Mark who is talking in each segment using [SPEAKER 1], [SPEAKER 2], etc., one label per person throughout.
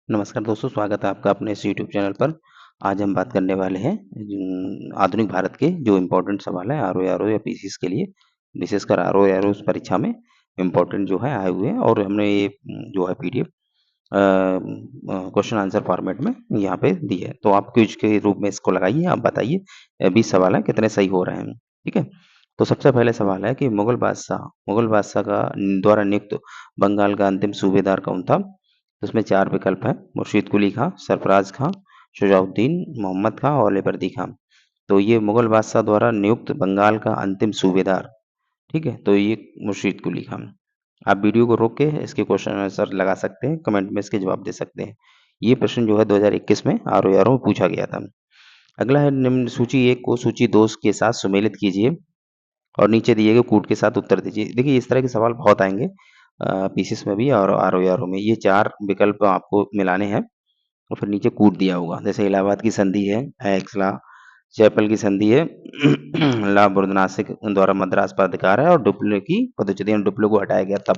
[SPEAKER 1] नमस्कार दोस्तों, स्वागत है आपका अपने इस यूट्यूब चैनल पर। आज हम बात करने वाले हैं आधुनिक भारत के जो इम्पोर्टेंट सवाल है आरओ या पीसीएस के लिए, विशेषकर आरओ परीक्षा में इम्पोर्टेंट जो है आए हुए हैं और हमने ये जो है पीडीएफ क्वेश्चन आंसर फॉर्मेट में यहाँ पे दी है। तो आप क्विज के रूप में इसको लगाइए, आप बताइए 20 सवाल है कितने सही हो रहे हैं। ठीक है, तो सबसे पहले सवाल है कि मुगल बादशाह का द्वारा नियुक्त बंगाल का अंतिम सूबेदार कौन था। तो उसमें 4 विकल्प हैं, मुर्शीद कुली खां, सरफराज खां, शुजाउद्दीन मोहम्मद खां और अलीवर्दी खां। तो ये मुगल बादशाह द्वारा नियुक्त बंगाल का अंतिम सूबेदार, ठीक है, तो ये मुर्शीद कुली खां। आप वीडियो को रोक के इसके क्वेश्चन आंसर लगा सकते हैं, कमेंट में इसके जवाब दे सकते हैं। ये प्रश्न जो है 2021 में आरओ में पूछा गया था। अगला है, निम्न सूची 1 को सूची 2 के साथ सुमेलित कीजिए और नीचे दिए गए कूट के साथ उत्तर दीजिए। देखिए इस तरह के सवाल बहुत आएंगे पीसीएस में भी और आरओ में। ये 4 विकल्प आपको मिलाने हैं और फिर नीचे कूट दिया होगा। जैसे इलाहाबाद की संधि है, एक्स ला, जयपल की संधि है, ला बुरदनासिक द्वारा मद्रास पर अधिकार है और डुप्लो की पदच्युति डुप्लो को हटाया गया तब।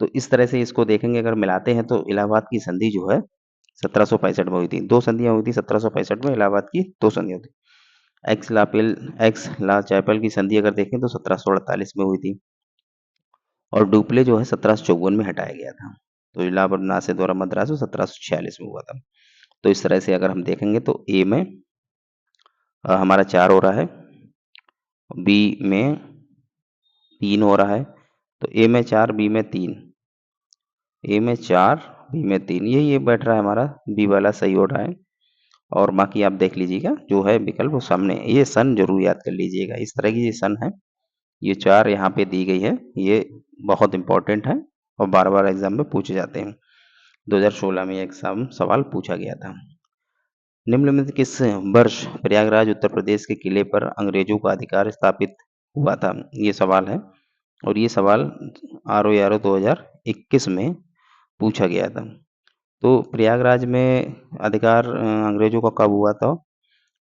[SPEAKER 1] तो इस तरह से इसको देखेंगे, अगर मिलाते हैं तो इलाहाबाद की संधि जो है 1765 में हुई थी। 2 संधियां हुई थी 1765 में, इलाहाबाद की 2 संधियां हुई थी। एक्स ला जयपल की संधि अगर देखें तो 1748 में हुई थी और डुप्ले जो है 1754 में हटाया गया था। तो इलाहाबाद नासे द्वारा मद्रास 1746 में हुआ था। तो इस तरह से अगर हम देखेंगे तो ए में हमारा 4 हो रहा है, बी में 3 हो रहा है। तो ए में 4, बी में 3, ए में 4, बी में 3, ये बैठ रहा है हमारा, बी वाला सही हो रहा है। और बाकी आप देख लीजिएगा जो है विकल्प वो सामने। ये सन जरूर याद कर लीजिएगा, इस तरह की ये सन है, ये 4 यहाँ पे दी गई है, ये बहुत इंपॉर्टेंट है और बार बार एग्जाम में पूछे जाते हैं। 2016 में एग्जाम सवाल पूछा गया था। निम्नलिखित किस वर्ष प्रयागराज उत्तर प्रदेश के किले पर अंग्रेजों का अधिकार स्थापित हुआ था, ये सवाल है। और ये सवाल आरओ 2021 में पूछा गया था। तो प्रयागराज में अधिकार अंग्रेजों का कब हुआ था,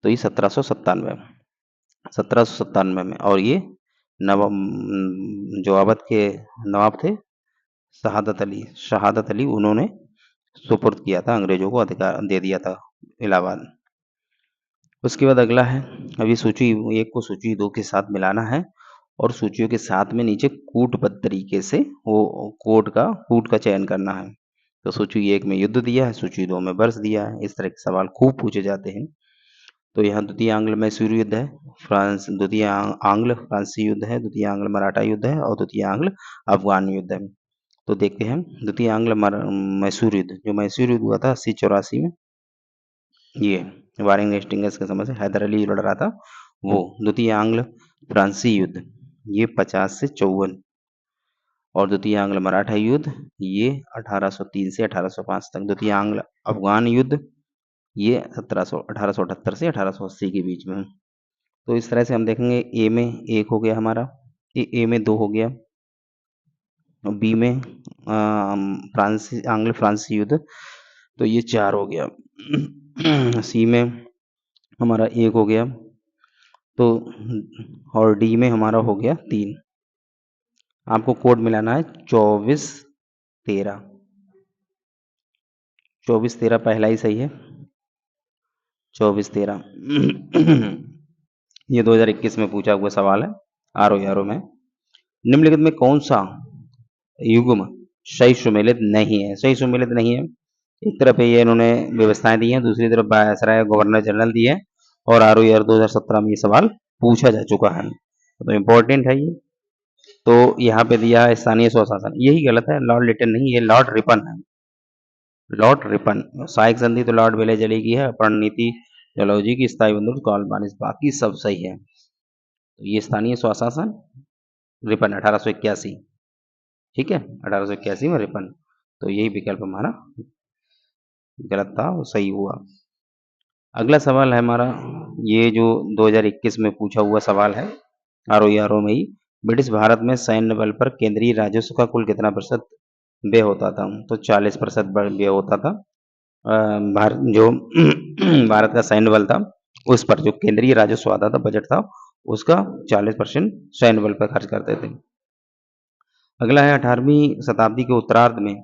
[SPEAKER 1] तो ये 1797 में। और ये जो अवध के नवाब थे शहादत अली उन्होंने सुपुर्द किया था, अंग्रेजों को अधिकार दे दिया था इलाहाबाद। उसके बाद अगला है, अभी सूची 1 को सूची 2 के साथ मिलाना है और सूचियों के साथ में नीचे कूटबद्ध तरीके से वो कूट का चयन करना है। तो सूची 1 में युद्ध दिया है, सूची 2 में वर्ष दिया है। इस तरह के सवाल खूब पूछे जाते हैं। तो यहाँ द्वितीय आंग्ल मैसूर युद्ध है, द्वितीय आंग्ल फ्रांसीसी युद्ध है, द्वितीय आंग्ल मराठा युद्ध है और द्वितीय आंग्ल अफगान युद्ध है। तो देखते हैं द्वितीय आंग्ल मैसूर युद्ध, जो मैसूर युद्ध हुआ था 80-84 में, ये वारिंग हेस्टिंग्स के समय से हैदर अली लड़ रहा था वो। द्वितीय आंग्ल फ्रांसीसी युद्ध ये 50 से 54 और द्वितीय आंग्ल मराठा युद्ध ये 1803 से 1805 तक। द्वितीय आंग्ल अफगान युद्ध ये 1878 से 1880 के बीच में। तो इस तरह से हम देखेंगे, ए में 1 हो गया हमारा, ए में 2 हो गया, बी में आंग्ल फ्रांसीसी युद्ध तो ये 4 हो गया, सी में हमारा 1 हो गया, तो और डी में हमारा हो गया 3। आपको कोड मिलाना है 24-13, 24-13 पहला ही सही है, 24-13 ये 2021 में पूछा हुआ सवाल है आरओ में। निम्नलिखित में कौन सा युग्म सही सुमेलित नहीं है? सही सुमेलित नहीं है, एक तरफ ये इन्होंने व्यवस्थाएं दी हैं, दूसरी तरफ वायसराय गवर्नर जनरल दी है और आरओ 2017 में ये सवाल पूछा जा चुका है, तो इम्पोर्टेंट है ये। तो यहाँ पे दिया है स्थानीय स्वशासन, यही गलत है, लॉर्ड लिटन नहीं, ये लॉर्ड रिपन है, लॉर्ड रिपन। सहायक संधि तो लॉर्ड वेलेजली की है, नीति जलौजी की, स्थायी बंधु कॉलबानिस, बाकी सब सही है। तो ये स्थानीय स्वशासन रिपन 1881, ठीक है, 1881 में रिपन। तो यही विकल्प हमारा गलत था, वो सही हुआ। अगला सवाल है हमारा, ये जो 2021 में पूछा हुआ सवाल है आरओ में ही, ब्रिटिश भारत में सैन्य बल पर केंद्रीय राजस्व का कुल कितना प्रतिशत व्यय होता था? तो 40% व्यय होता था। जो भारत का सैन्य बल था उस पर जो केंद्रीय राजस्व आता था, बजट था, उसका 40% सैन्य बल पर खर्च करते थे। अगला है 18वीं शताब्दी के उत्तरार्ध में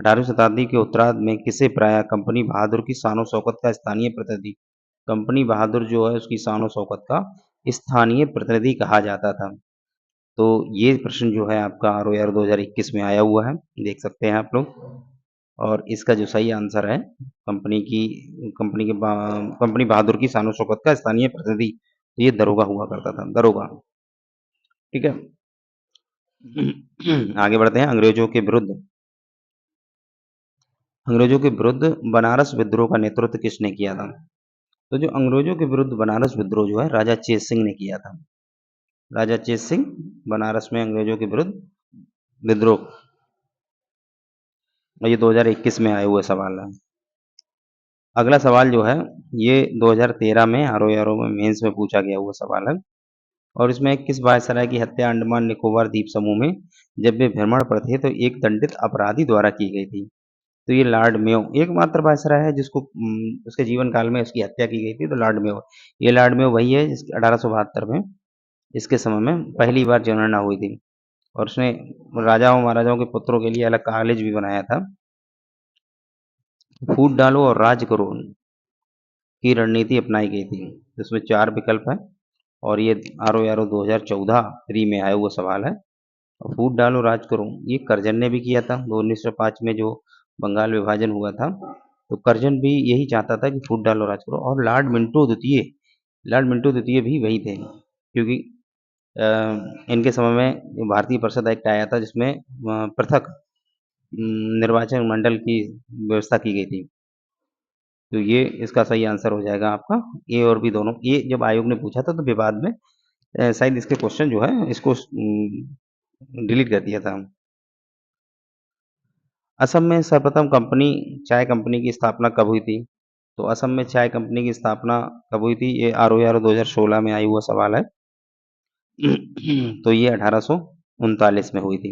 [SPEAKER 1] 18वीं शताब्दी के उत्तरार्ध में किसे प्रायः कंपनी बहादुर की शान शौकत का स्थानीय प्रतिनिधि, कंपनी बहादुर जो है उसकी शान शौकत का स्थानीय प्रतिनिधि कहा जाता था। तो ये प्रश्न जो है आपका ROR 2021 में आया हुआ है, देख सकते हैं आप लोग। और इसका जो सही आंसर है कंपनी बहादुर की शान शौकत का स्थानीय प्रतिनिधि, तो ये दरोगा हुआ करता था, दरोगा। ठीक है। आगे बढ़ते हैं। अंग्रेजों के विरुद्ध बनारस विद्रोह का नेतृत्व किसने किया था? तो जो अंग्रेजों के विरुद्ध बनारस विद्रोह जो है राजा चेत सिंह ने किया था। राजा चेत सिंह बनारस में अंग्रेजों के विरुद्ध विद्रोह, ये 2021 में आए हुए सवाल है। अगला सवाल जो है ये 2013 में ROR में मेंस में पूछा गया हुआ सवाल है, और इसमें किस वायसराय की हत्या अंडमान निकोबार द्वीप समूह में जब वे भ्रमण पर थे तो एक दंडित अपराधी द्वारा की गई थी? तो ये लॉर्ड मेयो एकमात्र वायसराय है जिसको उसके जीवन काल में उसकी हत्या की गई थी, तो लॉर्ड मेयो। ये लॉर्ड मेयो वही है जिसकी 1872 में इसके समय में पहली बार जनगणना हुई थी, और उसने राजाओं महाराजाओं के पुत्रों के लिए अलग कॉलेज भी बनाया था। फूट डालो और राज करो की रणनीति अपनाई गई थी। इसमें 4 विकल्प हैं, और ये ROR 2014 प्री में आया हुआ सवाल है। और फूट डालो राज करो ये करजन ने भी किया था, 1905 में जो बंगाल विभाजन हुआ था, तो करजन भी यही चाहता था कि फूट डालो राज करो। और लॉर्ड मिंटो द्वितीय भी वही थे, क्योंकि इनके समय में भारतीय परिषद एक्ट आया था जिसमें पृथक निर्वाचन मंडल की व्यवस्था की गई थी। तो ये इसका सही आंसर हो जाएगा आपका ए और बी दोनों। ये जब आयोग ने पूछा था तो विवाद में शायद इसके क्वेश्चन जो है इसको डिलीट कर दिया था। असम में सर्वप्रथम चाय कंपनी की स्थापना कब हुई थी? तो असम में चाय कंपनी की स्थापना कब हुई थी? ये ROR 2016 में आई हुआ सवाल है। तो ये 1839 में हुई थी।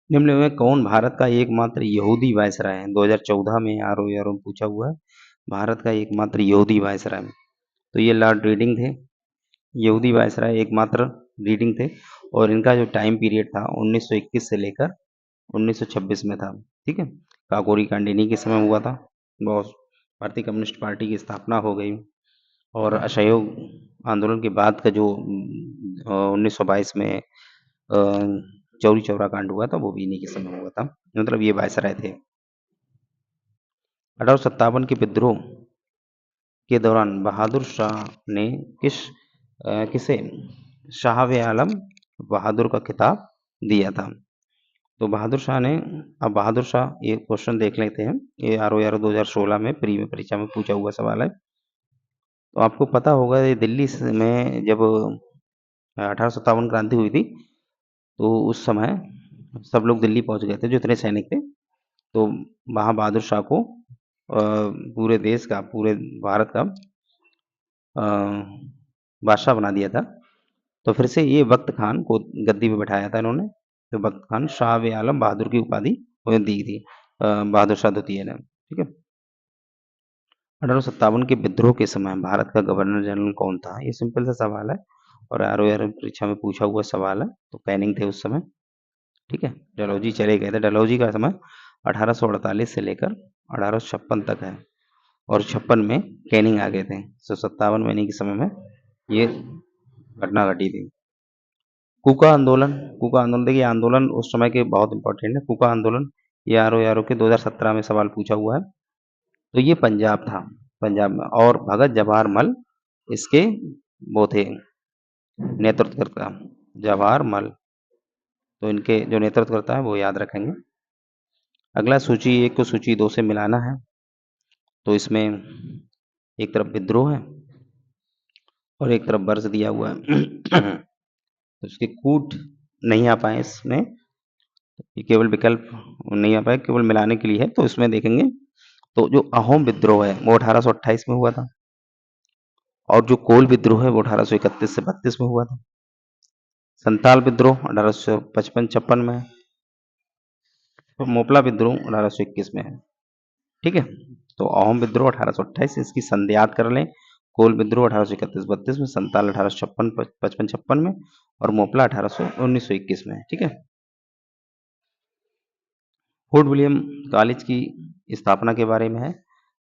[SPEAKER 1] निम्न में कौन भारत का एकमात्र यहूदी वायसराय है? 2014 में ROR में पूछा हुआ है, भारत का एकमात्र यहूदी वायसराय। तो ये लॉर्ड रीडिंग थे, यहूदी वायसराय एकमात्र रीडिंग थे, और इनका जो टाइम पीरियड था 1921 से लेकर 1926 में था। ठीक है। काकोरी कांड इन्हीं के समय हुआ था। बहुत भारतीय कम्युनिस्ट पार्टी की स्थापना हो गई, और असहयोग आंदोलन के बाद का जो 1922 में चौरी चौरा कांड हुआ था वो भी इन्हीं के समय हुआ था। मतलब ये वायसराय थे। 1857 के विद्रोह के दौरान बहादुर शाह ने किसे शाह आलम बहादुर का खिताब दिया था? तो बहादुर शाह ने, अब बहादुर शाह ये क्वेश्चन देख लेते हैं, ये ROR 2016 में प्री में परीक्षा में पूछा हुआ सवाल है। तो आपको पता होगा ये दिल्ली में जब 1857 क्रांति हुई थी, तो उस समय सब लोग दिल्ली पहुंच गए थे जो इतने सैनिक थे। तो वहाँ बहादुर शाह को पूरे देश का, पूरे भारत का बादशाह बना दिया था। तो फिर से ये वक्त खान को गद्दी पे बैठाया था इन्होंने, तो वक्त खान शाह आलम बहादुर की उपाधि उन्हें दी थी बहादुर शाह द्वितीय ने। ठीक है। 1857 के विद्रोह के समय भारत का गवर्नर जनरल कौन था? ये सिंपल सा सवाल है, और ROR परीक्षा में पूछा हुआ सवाल है। तो कैनिंग थे उस समय। ठीक है। डलहौजी चले गए थे। डलहौजी का समय 1848 से लेकर 1856 तक है, और 56 में कैनिंग आ गए थे। 57 महीने के समय में ये घटना घटी थी। कूका आंदोलन देखिए, आंदोलन उस समय के बहुत इंपॉर्टेंट है। कूका आंदोलन ये ROR के 2017 में सवाल पूछा हुआ है। तो ये पंजाब था, पंजाब में, और भगत जवाहर मल इसके वो थे नेतृत्वकर्ता, जवाहर मल। तो इनके जो नेतृत्वकर्ता है वो याद रखेंगे। अगला सूची 1 को सूची 2 से मिलाना है। तो इसमें एक तरफ विद्रोह है और एक तरफ वर्ष दिया हुआ है। तो इसके कूट नहीं आ पाए इसमें, ये केवल विकल्प नहीं आ पाए, केवल मिलाने के लिए है। तो इसमें देखेंगे तो जो अहोम विद्रोह है वो 1828 में हुआ था, और जो कोल विद्रोह है वो 1831 से 32 में हुआ था। संताल विद्रोह 1855-56 में है, और मोपला विद्रोह 1821 में है। ठीक है। तो अहोम विद्रोह 1828, इसकी संधि याद कर लें। कोल विद्रोह 1831-32 में, संताल 1855-56 में, और मोपला 1921 में। ठीक है। फोर्ट विलियम कॉलेज की स्थापना के बारे में है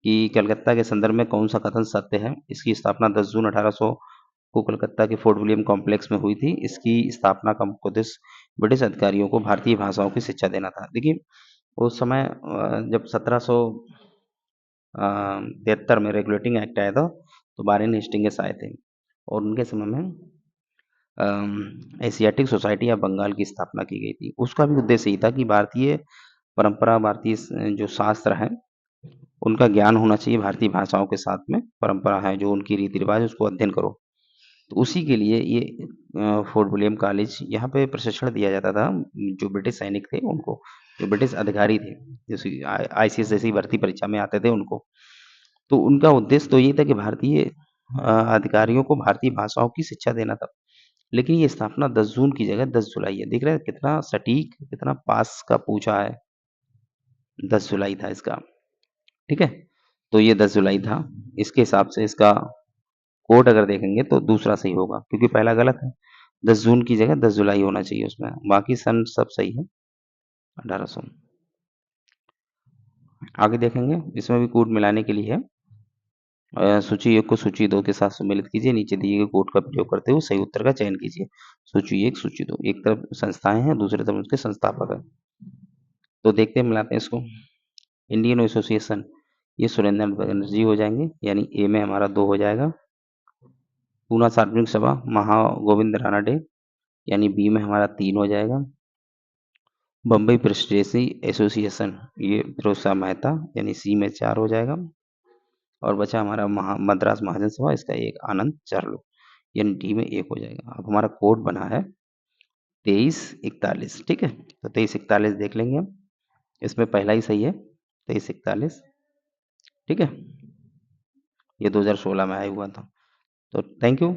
[SPEAKER 1] कि कलकत्ता के संदर्भ में कौन सा कथन सत्य है। इसकी स्थापना 10 जून 1800 को कलकत्ता के फोर्ट विलियम कॉम्प्लेक्स में हुई थी। इसकी स्थापना का मुख्य उद्देश्य ब्रिटिश अधिकारियों को भारतीय भाषाओं की शिक्षा देना था। देखिए उस समय जब 1773 में रेगुलेटिंग एक्ट आया था तो वारेन हेस्टिंग्स आए थे और उनके समय में एशियाटिक सोसाइटी ऑफ बंगाल की स्थापना की गई थी। उसका भी उद्देश्य यही था कि भारतीय परंपरा, भारतीय जो शास्त्र हैं उनका ज्ञान होना चाहिए, भारतीय भाषाओं के साथ में परंपरा है जो उनकी रीति रिवाज उसको अध्ययन करो। तो उसी के लिए ये फोर्ट विलियम कॉलेज यहाँ पे प्रशिक्षण दिया जाता था जो ब्रिटिश सैनिक थे उनको, जो ब्रिटिश अधिकारी थे, जैसे आईसीएस जैसी भर्ती परीक्षा में आते थे उनको। तो उनका उद्देश्य तो ये था कि भारतीय अधिकारियों को भारतीय भाषाओं की शिक्षा देना था। लेकिन ये स्थापना 10 जून की जगह 10 जुलाई है। देख रहे हैं कितना सटीक, कितना पास का पूछा है। 10 जुलाई था इसका, ठीक है? तो ये 10 जुलाई था। इसके हिसाब से इसका कोड अगर देखेंगे तो दूसरा सही होगा क्योंकि पहला गलत है। 10 जून की जगह 10 जुलाई होना चाहिए उसमें, बाकी सन सब सही है। 1800 आगे देखेंगे, इसमें भी कोड मिलाने के लिए है। सूची 1 को सूची 2 के साथ सम्मिलित कीजिए। नीचे दिए गए कोड का प्रयोग करते हुए सही उत्तर का चयन कीजिए। सूची 1, सूची 2, एक तरफ संस्थाएं हैं, दूसरी तरफ उसके संस्थापक हैं। तो देखते हैं, मिलाते हैं इसको। इंडियन एसोसिएशन, ये सुरेंद्र बनर्जी हो जाएंगे, यानी ए में हमारा 2 हो जाएगा। पूना सार्वजनिक सभा महागोविंद रानडे, यानी बी में हमारा 3 हो जाएगा। बम्बई प्रेसिडेंसी एसोसिएशन, ये फिरोज शाह मेहता, यानी सी में 4 हो जाएगा। और बचा हमारा मद्रास महाजन सभा, इसका एक आनंद चार्लो, यानी डी में 1 हो जाएगा। अब हमारा कोड बना है 2341, ठीक है? तो 2341 देख लेंगे हम, इसमें पहला ही सही है 2341, ठीक है? ये 2016 में आया हुआ था। तो थैंक यू।